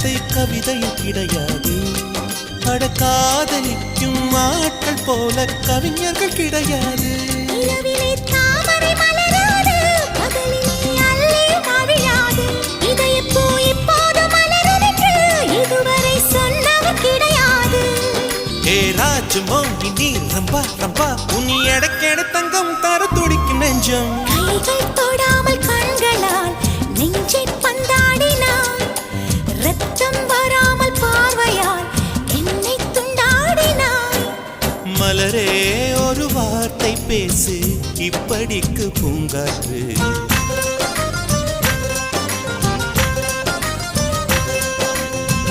வார்த்தை கவிதையும் கிடையாது. அட காதலிக்கும் ஆட்கள் போல கவிஞர்கள் கிடையாது. நீ ரம்பா ரம்பா உனி எடக்கெட தங்கம் தர துடிக்கும் நெஞ்சம். கைகள் தொடாமல் கண்களால் நெஞ்சை பந்தாடினாய். ரத்தம் வராமல் பார்வையால் என்னை துண்டாடினாய். மலரே ஒரு வார்த்தை பேசு இப்படிக்கு பூங்காற்று.